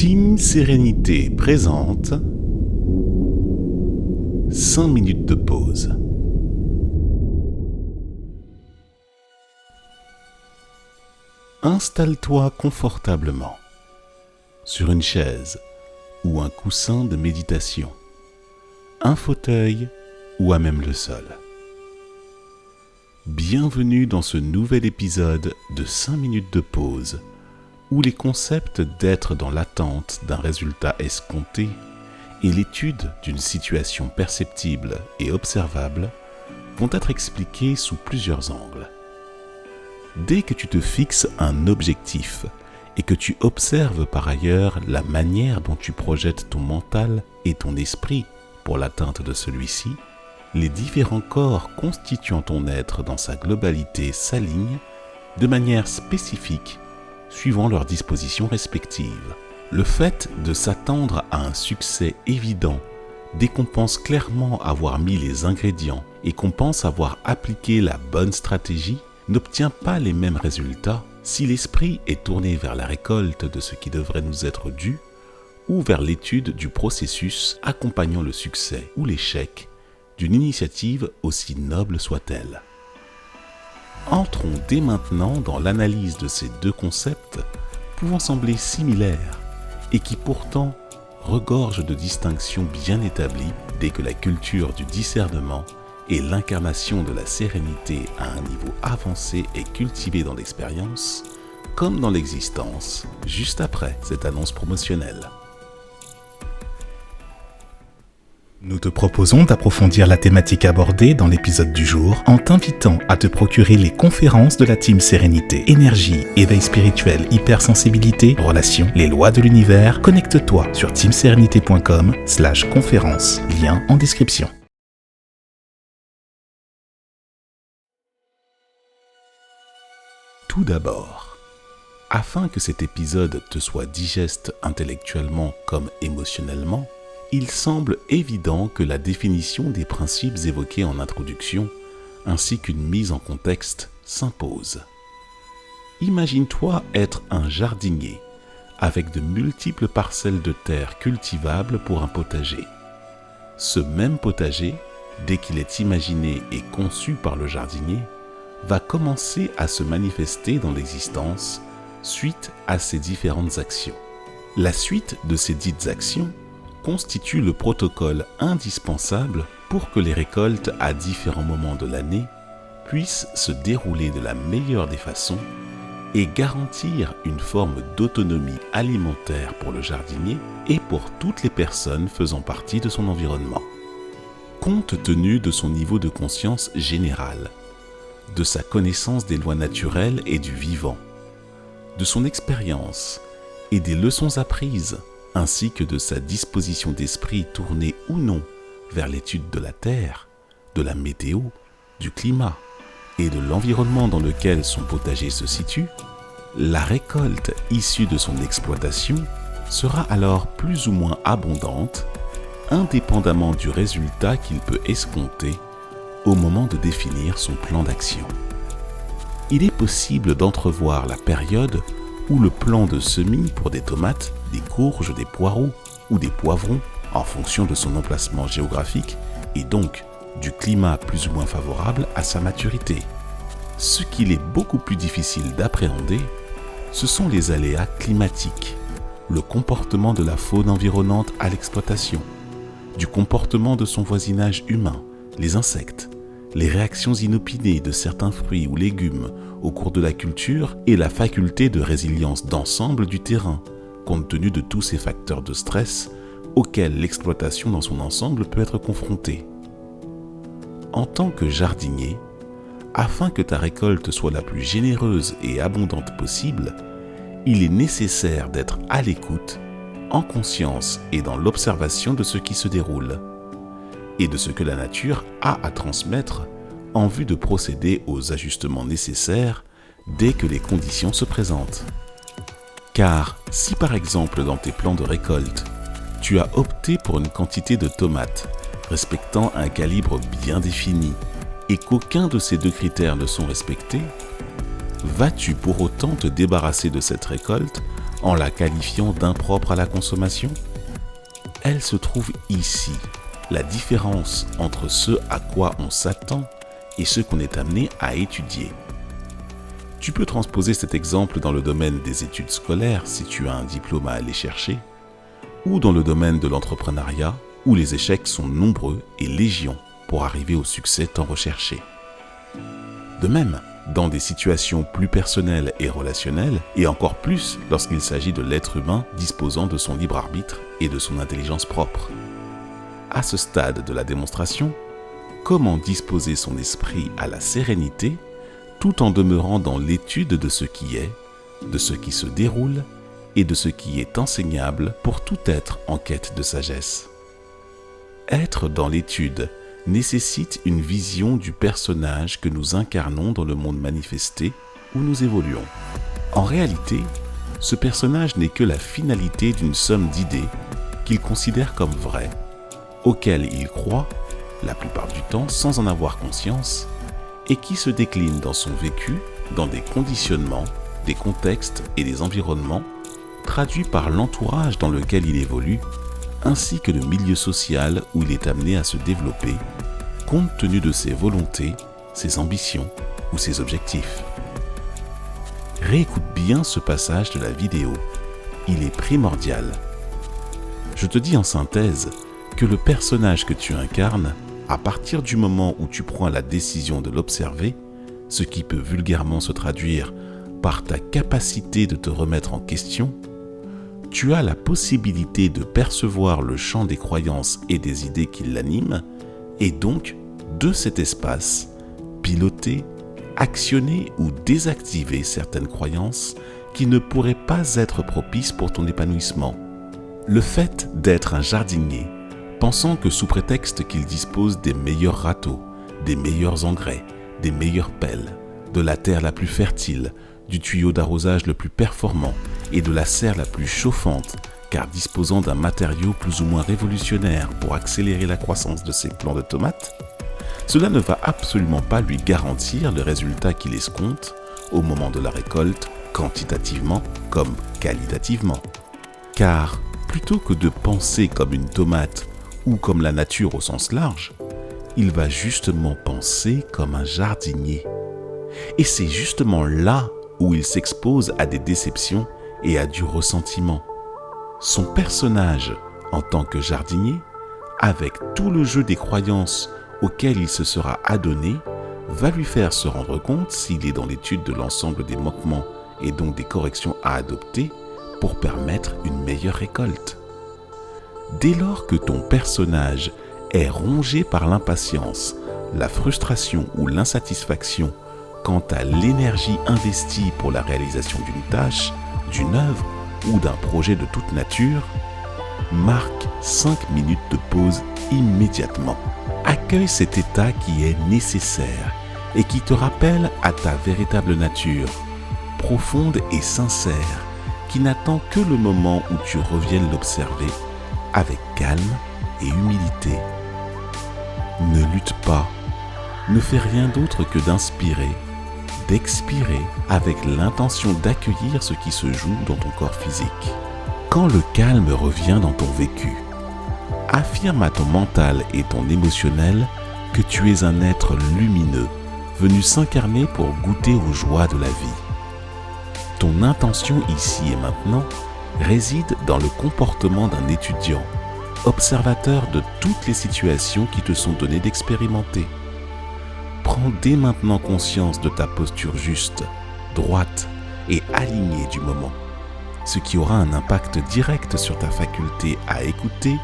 Team Sérénité présente 5 minutes de pause. Installe-toi confortablement sur une chaise ou un coussin de méditation, un fauteuil ou à même le sol. Bienvenue dans ce nouvel épisode de 5 minutes de pause où les concepts d'être dans l'attente d'un résultat escompté et l'étude d'une situation perceptible et observable vont être expliqués sous plusieurs angles. Dès que tu te fixes un objectif et que tu observes par ailleurs la manière dont tu projettes ton mental et ton esprit pour l'atteinte de celui-ci, les différents corps constituant ton être dans sa globalité s'alignent de manière spécifique suivant leurs dispositions respectives. Le fait de s'attendre à un succès évident dès qu'on pense clairement avoir mis les ingrédients et qu'on pense avoir appliqué la bonne stratégie n'obtient pas les mêmes résultats si l'esprit est tourné vers la récolte de ce qui devrait nous être dû ou vers l'étude du processus accompagnant le succès ou l'échec d'une initiative aussi noble soit-elle. Entrons dès maintenant dans l'analyse de ces deux concepts pouvant sembler similaires et qui pourtant regorgent de distinctions bien établies dès que la culture du discernement et l'incarnation de la sérénité à un niveau avancé est cultivée dans l'expérience, comme dans l'existence, juste après cette annonce promotionnelle. Nous te proposons d'approfondir la thématique abordée dans l'épisode du jour en t'invitant à te procurer les conférences de la Team Sérénité. Énergie, éveil spirituel, hypersensibilité, relations, les lois de l'univers. Connecte-toi sur teamsérénité.com/conférence. Lien en description. Tout d'abord, afin que cet épisode te soit digeste intellectuellement comme émotionnellement, il semble évident que la définition des principes évoqués en introduction, ainsi qu'une mise en contexte, s'impose. Imagine-toi être un jardinier, avec de multiples parcelles de terre cultivables pour un potager. Ce même potager, dès qu'il est imaginé et conçu par le jardinier, va commencer à se manifester dans l'existence suite à ces différentes actions. La suite de ces dites actions constitue le protocole indispensable pour que les récoltes à différents moments de l'année puissent se dérouler de la meilleure des façons et garantir une forme d'autonomie alimentaire pour le jardinier et pour toutes les personnes faisant partie de son environnement. Compte tenu de son niveau de conscience général, de sa connaissance des lois naturelles et du vivant, de son expérience et des leçons apprises, ainsi que de sa disposition d'esprit tournée ou non vers l'étude de la terre, de la météo, du climat et de l'environnement dans lequel son potager se situe, la récolte issue de son exploitation sera alors plus ou moins abondante, indépendamment du résultat qu'il peut escompter au moment de définir son plan d'action. Il est possible d'entrevoir la période où le plan de semis pour des tomates, des courges, des poireaux ou des poivrons, en fonction de son emplacement géographique et donc du climat plus ou moins favorable à sa maturité. Ce qu'il est beaucoup plus difficile d'appréhender, ce sont les aléas climatiques, le comportement de la faune environnante à l'exploitation, du comportement de son voisinage humain, les insectes, les réactions inopinées de certains fruits ou légumes au cours de la culture et la faculté de résilience d'ensemble du terrain, compte tenu de tous ces facteurs de stress auxquels l'exploitation dans son ensemble peut être confrontée. En tant que jardinier, afin que ta récolte soit la plus généreuse et abondante possible, il est nécessaire d'être à l'écoute, en conscience et dans l'observation de ce qui se déroule, et de ce que la nature a à transmettre en vue de procéder aux ajustements nécessaires dès que les conditions se présentent. Car si par exemple dans tes plans de récolte, tu as opté pour une quantité de tomates respectant un calibre bien défini et qu'aucun de ces deux critères ne sont respectés, vas-tu pour autant te débarrasser de cette récolte en la qualifiant d'impropre à la consommation? Elle se trouve ici, la différence entre ce à quoi on s'attend et ce qu'on est amené à étudier. Tu peux transposer cet exemple dans le domaine des études scolaires si tu as un diplôme à aller chercher, ou dans le domaine de l'entrepreneuriat où les échecs sont nombreux et légion pour arriver au succès tant recherché. De même, dans des situations plus personnelles et relationnelles, et encore plus lorsqu'il s'agit de l'être humain disposant de son libre arbitre et de son intelligence propre. À ce stade de la démonstration, comment disposer son esprit à la sérénité tout en demeurant dans l'étude de ce qui est, de ce qui se déroule et de ce qui est enseignable pour tout être en quête de sagesse. Être dans l'étude nécessite une vision du personnage que nous incarnons dans le monde manifesté où nous évoluons. En réalité, ce personnage n'est que la finalité d'une somme d'idées qu'il considère comme vraies, auxquelles il croit, la plupart du temps sans en avoir conscience, et qui se déclinent dans son vécu, dans des conditionnements, des contextes et des environnements, traduits par l'entourage dans lequel il évolue, ainsi que le milieu social où il est amené à se développer, compte tenu de ses volontés, ses ambitions ou ses objectifs. Réécoute bien ce passage de la vidéo, il est primordial. Je te dis en synthèse que le personnage que tu incarnes, à partir du moment où tu prends la décision de l'observer, ce qui peut vulgairement se traduire par ta capacité de te remettre en question, tu as la possibilité de percevoir le champ des croyances et des idées qui l'animent, et donc, de cet espace, piloter, actionner ou désactiver certaines croyances qui ne pourraient pas être propices pour ton épanouissement. Le fait d'être un jardinier, pensant que sous prétexte qu'il dispose des meilleurs râteaux, des meilleurs engrais, des meilleures pelles, de la terre la plus fertile, du tuyau d'arrosage le plus performant et de la serre la plus chauffante, car disposant d'un matériau plus ou moins révolutionnaire pour accélérer la croissance de ses plants de tomates, cela ne va absolument pas lui garantir le résultat qu'il escompte au moment de la récolte, quantitativement comme qualitativement. Car plutôt que de penser comme une tomate ou comme la nature au sens large, il va justement penser comme un jardinier. Et c'est justement là où il s'expose à des déceptions et à du ressentiment. Son personnage, en tant que jardinier, avec tout le jeu des croyances auxquelles il se sera adonné, va lui faire se rendre compte s'il est dans l'étude de l'ensemble des manquements et donc des corrections à adopter pour permettre une meilleure récolte. Dès lors que ton personnage est rongé par l'impatience, la frustration ou l'insatisfaction quant à l'énergie investie pour la réalisation d'une tâche, d'une œuvre ou d'un projet de toute nature, marque 5 minutes de pause immédiatement. Accueille cet état qui est nécessaire et qui te rappelle à ta véritable nature, profonde et sincère, qui n'attend que le moment où tu reviennes l'observer avec calme et humilité. Ne lutte pas, ne fais rien d'autre que d'inspirer, d'expirer avec l'intention d'accueillir ce qui se joue dans ton corps physique. Quand le calme revient dans ton vécu, affirme à ton mental et ton émotionnel que tu es un être lumineux, venu s'incarner pour goûter aux joies de la vie. Ton intention ici et maintenant réside dans le comportement d'un étudiant, observateur de toutes les situations qui te sont données d'expérimenter. Prends dès maintenant conscience de ta posture juste, droite et alignée du moment, ce qui aura un impact direct sur ta faculté à écouter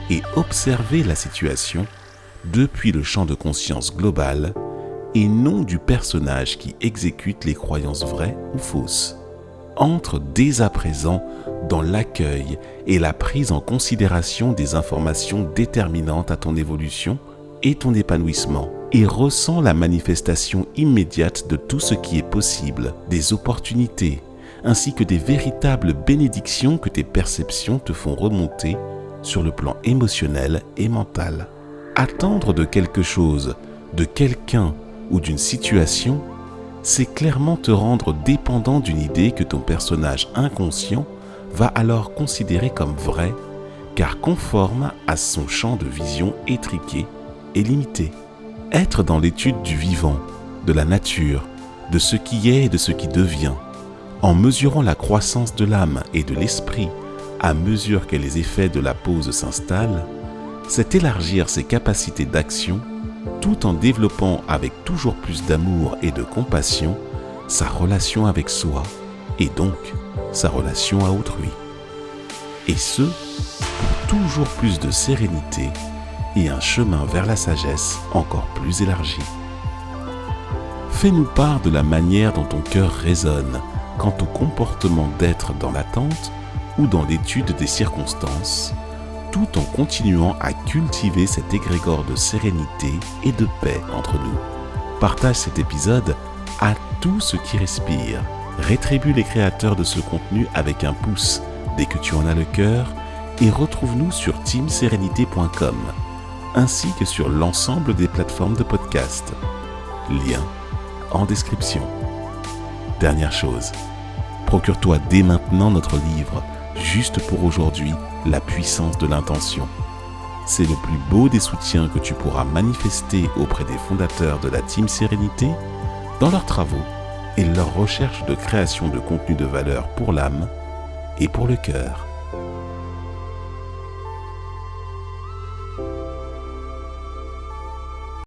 et observer la situation depuis le champ de conscience global et non du personnage qui exécute les croyances vraies ou fausses. Entre dès à présent dans l'accueil et la prise en considération des informations déterminantes à ton évolution et ton épanouissement et ressens la manifestation immédiate de tout ce qui est possible, des opportunités, ainsi que des véritables bénédictions que tes perceptions te font remonter sur le plan émotionnel et mental. Attendre de quelque chose, de quelqu'un ou d'une situation, c'est clairement te rendre dépendant d'une idée que ton personnage inconscient va alors considérer comme vrai car conforme à son champ de vision étriqué et limité. Être dans l'étude du vivant, de la nature, de ce qui est et de ce qui devient, en mesurant la croissance de l'âme et de l'esprit à mesure que les effets de la pause s'installent, c'est élargir ses capacités d'action tout en développant avec toujours plus d'amour et de compassion sa relation avec soi et donc sa relation à autrui. Et ce, pour toujours plus de sérénité et un chemin vers la sagesse encore plus élargi. Fais-nous part de la manière dont ton cœur résonne quant au comportement d'être dans l'attente ou dans l'étude des circonstances, tout en continuant à cultiver cet égrégore de sérénité et de paix entre nous. Partage cet épisode à tout ce qui respire. Rétribue les créateurs de ce contenu avec un pouce dès que tu en as le cœur et retrouve-nous sur teamserenité.com ainsi que sur l'ensemble des plateformes de podcast. Lien en description. Dernière chose, procure-toi dès maintenant notre livre Juste pour aujourd'hui, la puissance de l'intention. C'est le plus beau des soutiens que tu pourras manifester auprès des fondateurs de la Team Sérénité dans leurs travaux et leur recherche de création de contenu de valeur pour l'âme et pour le cœur.